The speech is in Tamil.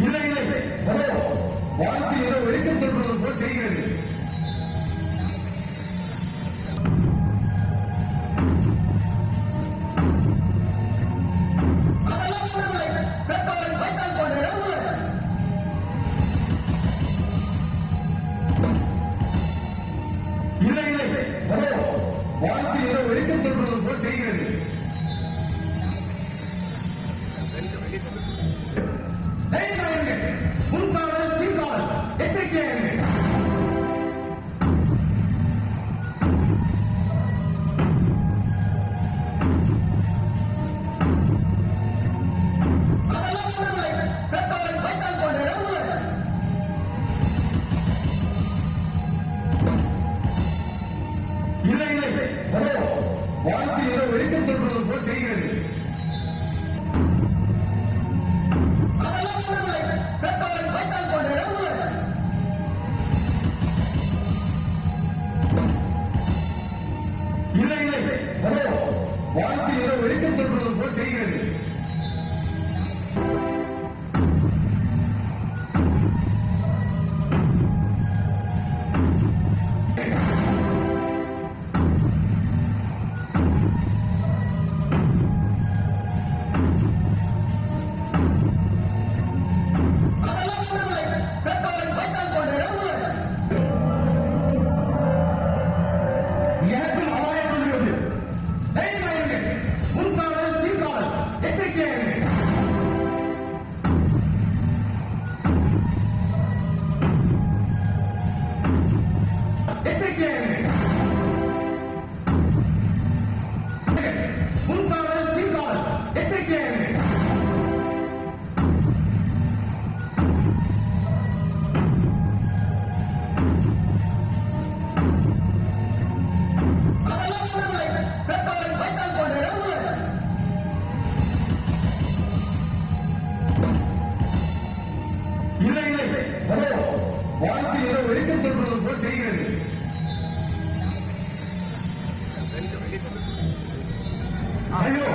இல்லை இல்லை, அதோ வானத்தில் ஏதோ வெளிச்சம் தோன்றுவது போல் தெரிகிறது. இல்லை இல்லை, அதோ வானத்தில் ஏதோ வெளிச்சம் தோன்றுவது போல் தெரிகிறது. முன்காவல் பின்காவல் எச்சரிக்கையாயிருங்கள். இல்லை இல்லை, அதோ வானத்தில் ஏதோ வெளிச்சம் தோன்றுவது போல் தெரிகிறது. இல்லை இல்லை, அதோ வானத்தில் ஏதோ வெளிச்சம் தோன்றுவது போல் தெரிகிறது. இல்லை இல்லை, அதோ வானத்தில் ஏதோ வெளிச்சம் தோன்றுவது போல் தெரிகிறது. ஐயோ,